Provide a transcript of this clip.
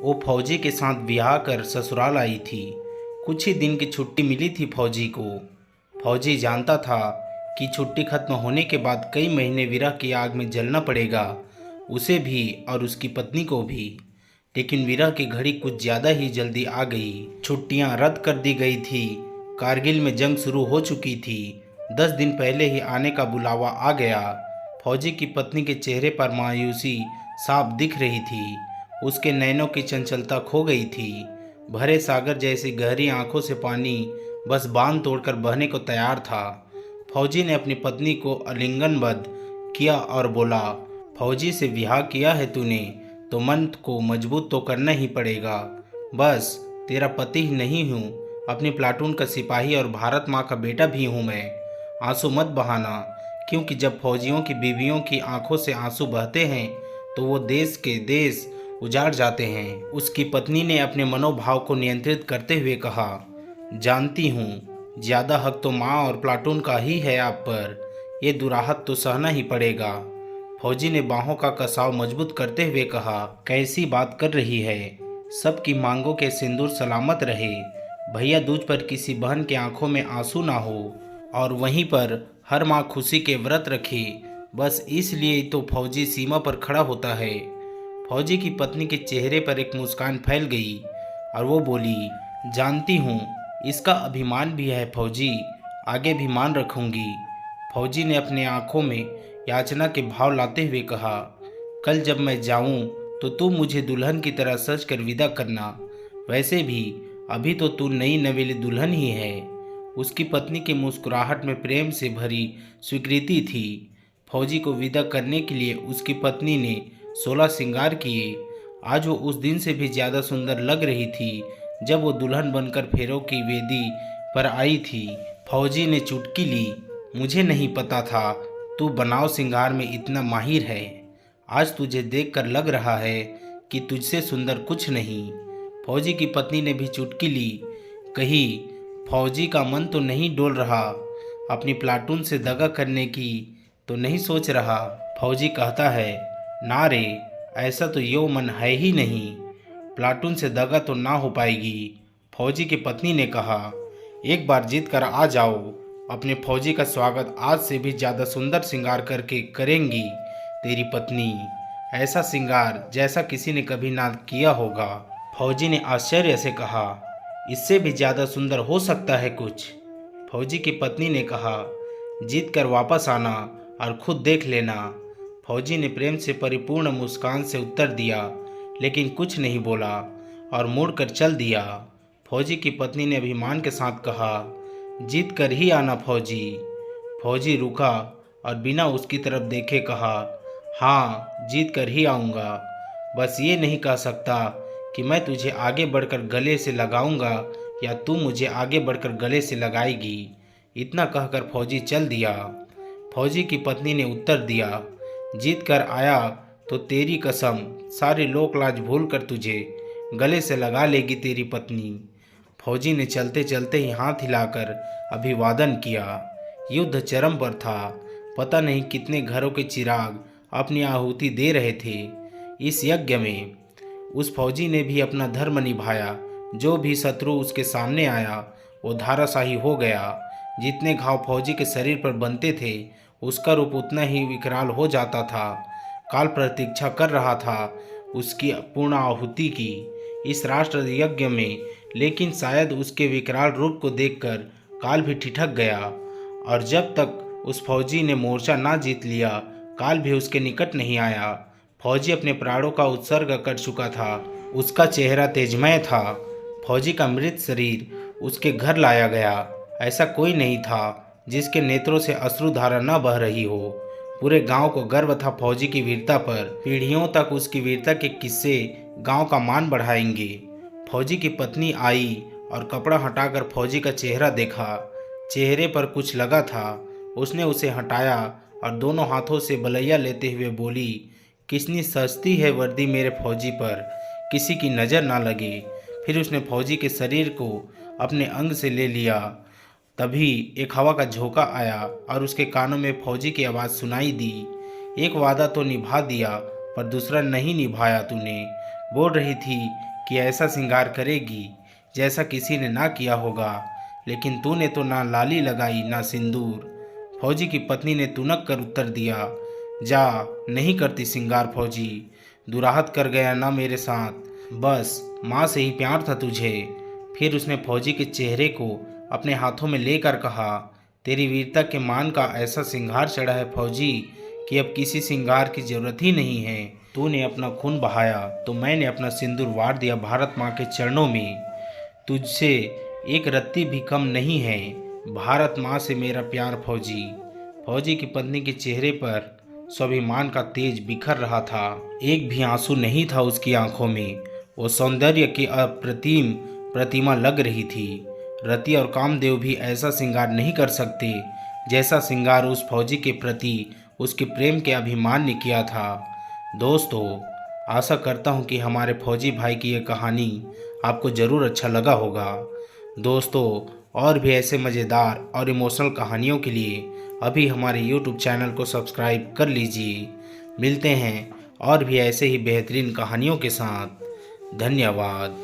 वो फौजी के साथ ब्याह कर ससुराल आई थी। कुछ ही दिन की छुट्टी मिली थी फौजी को। फौजी जानता था कि छुट्टी खत्म होने के बाद कई महीने विरह की आग में जलना पड़ेगा, उसे भी और उसकी पत्नी को भी। लेकिन विरह की घड़ी कुछ ज़्यादा ही जल्दी आ गई। छुट्टियां रद्द कर दी गई थी। कारगिल में जंग शुरू हो चुकी थी। 10 दिन पहले ही आने का बुलावा आ गया। फौजी की पत्नी के चेहरे पर मायूसी साफ दिख रही थी। उसके नैनों की चंचलता खो गई थी। भरे सागर जैसी गहरी आंखों से पानी बस बांध तोड़कर बहने को तैयार था। फौजी ने अपनी पत्नी को आलिंगनबद्ध किया और बोला, फौजी से ब्याह किया है तूने तो मन को मजबूत तो करना ही पड़ेगा। बस तेरा पति ही नहीं हूँ, अपनी प्लाटून का सिपाही और भारत माँ का बेटा भी हूँ मैं। आंसू मत बहाना, क्योंकि जब फौजियों की बीवियों की आंखों से आंसू बहते हैं तो वो देश उजाड़ जाते हैं। उसकी पत्नी ने अपने मनोभाव को नियंत्रित करते हुए कहा, जानती हूँ ज़्यादा हक तो माँ और प्लाटून का ही है आप पर, ये दुराहत तो सहना ही पड़ेगा। फौजी ने बाहों का कसाव मजबूत करते हुए कहा, कैसी बात कर रही है, सबकी मांगों के सिंदूर सलामत रहे। भैया दूज पर किसी बहन की आंखों में आंसू ना हो और वहीं पर हर माँ खुशी के व्रत रखे, बस इसलिए तो फौजी सीमा पर खड़ा होता है। फौजी की पत्नी के चेहरे पर एक मुस्कान फैल गई और वो बोली, जानती हूँ इसका अभिमान भी है फौजी, आगे भी मान रखूंगी। फौजी ने अपने आंखों में याचना के भाव लाते हुए कहा, कल जब मैं जाऊं तो तू मुझे दुल्हन की तरह सज कर विदा करना। वैसे भी अभी तो तू नई नवेली दुल्हन ही है। उसकी पत्नी की मुस्कुराहट में प्रेम से भरी स्वीकृति थी। फौजी को विदा करने के लिए उसकी पत्नी ने 16 श्रृंगार किए। आज वो उस दिन से भी ज़्यादा सुंदर लग रही थी जब वो दुल्हन बनकर फेरों की वेदी पर आई थी। फौजी ने चुटकी ली, मुझे नहीं पता था तू बनाव श्रृंगार में इतना माहिर है। आज तुझे देखकर लग रहा है कि तुझसे सुंदर कुछ नहीं। फौजी की पत्नी ने भी चुटकी ली। कही, फौजी का मन तो नहीं डोल रहा, अपनी प्लाटून से दगा करने की तो नहीं सोच रहा। फौजी कहता है, ना रे, ऐसा तो यो मन है ही नहीं, प्लाटून से दगा तो ना हो पाएगी। फौजी की पत्नी ने कहा, एक बार जीत कर आ जाओ, अपने फौजी का स्वागत आज से भी ज़्यादा सुंदर श्रृंगार करके करेंगी तेरी पत्नी, ऐसा श्रृंगार जैसा किसी ने कभी ना किया होगा। फौजी ने आश्चर्य से कहा, इससे भी ज़्यादा सुंदर हो सकता है कुछ? फौजी की पत्नी ने कहा, जीत कर वापस आना और खुद देख लेना। फौजी ने प्रेम से परिपूर्ण मुस्कान से उत्तर दिया, लेकिन कुछ नहीं बोला और मुड़कर चल दिया। फौजी की पत्नी ने अभिमान के साथ कहा, जीत कर ही आना फौजी। फौजी रुका और बिना उसकी तरफ देखे कहा, हाँ जीत कर ही आऊँगा, बस ये नहीं कह सकता कि मैं तुझे आगे बढ़कर गले से लगाऊंगा या तू मुझे आगे बढ़कर गले से लगाएगी। इतना कहकर फौजी चल दिया। फौजी की पत्नी ने उत्तर दिया, जीत कर आया तो तेरी कसम सारे लोक लाज भूल कर तुझे गले से लगा लेगी तेरी पत्नी। फौजी ने चलते चलते ही हाथ हिलाकर अभिवादन किया। युद्ध चरम पर था। पता नहीं कितने घरों के चिराग अपनी आहुति दे रहे थे इस यज्ञ में। उस फौजी ने भी अपना धर्म निभाया। जो भी शत्रु उसके सामने आया वो धाराशाही हो गया। जितने घाव फौजी के शरीर पर बनते थे उसका रूप उतना ही विकराल हो जाता था। काल प्रतीक्षा कर रहा था उसकी पूर्ण आहुति की इस राष्ट्र यज्ञ में, लेकिन शायद उसके विकराल रूप को देखकर काल भी ठिठक गया। और जब तक उस फौजी ने मोर्चा ना जीत लिया, काल भी उसके निकट नहीं आया। फौजी अपने प्राणों का उत्सर्ग कर चुका था। उसका चेहरा तेजमय था। फौजी का मृत शरीर उसके घर लाया गया। ऐसा कोई नहीं था जिसके नेत्रों से अश्रुधारा न बह रही हो। पूरे गांव को गर्व था फौजी की वीरता पर। पीढ़ियों तक उसकी वीरता के किस्से गांव का मान बढ़ाएंगे। फौजी की पत्नी आई और कपड़ा हटाकर फौजी का चेहरा देखा। चेहरे पर कुछ लगा था। उसने उसे हटाया और दोनों हाथों से बलैया लेते हुए बोली, कितनी सस्ती है वर्दी मेरे फौजी पर, किसी की नज़र ना लगे। फिर उसने फौजी के शरीर को अपने अंग से ले लिया। तभी एक हवा का झोंका आया और उसके कानों में फौजी की आवाज़ सुनाई दी, एक वादा तो निभा दिया पर दूसरा नहीं निभाया तूने। बोल रही थी कि ऐसा श्रृंगार करेगी जैसा किसी ने ना किया होगा, लेकिन तूने तो ना लाली लगाई ना सिंदूर। फौजी की पत्नी ने तुनक कर उत्तर दिया, जा, नहीं करती श्रृंगार फौजी, दुराहत कर गया ना मेरे साथ, बस माँ से ही प्यार था तुझे। फिर उसने फौजी के चेहरे को अपने हाथों में लेकर कहा, तेरी वीरता के मान का ऐसा श्रृंगार चढ़ा है फौजी कि अब किसी श्रृंगार की जरूरत ही नहीं है। तूने अपना खून बहाया तो मैंने अपना सिंदूर वार दिया भारत माँ के चरणों में। तुझसे एक रत्ती भी कम नहीं है भारत माँ से मेरा प्यार फौजी। फौजी की पत्नी के चेहरे पर स्वाभिमान का तेज बिखर रहा था, एक भी आंसू नहीं था उसकी आंखों में। वो सौंदर्य की अप्रतिम प्रतिमा लग रही थी। रति और कामदेव भी ऐसा श्रृंगार नहीं कर सकते जैसा श्रृंगार उस फौजी के प्रति उसके प्रेम के अभिमान ने किया था। दोस्तों, आशा करता हूँ कि हमारे फौजी भाई की ये कहानी आपको ज़रूर अच्छा लगा होगा। दोस्तों, और भी ऐसे मज़ेदार और इमोशनल कहानियों के लिए अभी हमारे YouTube चैनल को सब्सक्राइब कर लीजिए। मिलते हैं और भी ऐसे ही बेहतरीन कहानियों के साथ। धन्यवाद।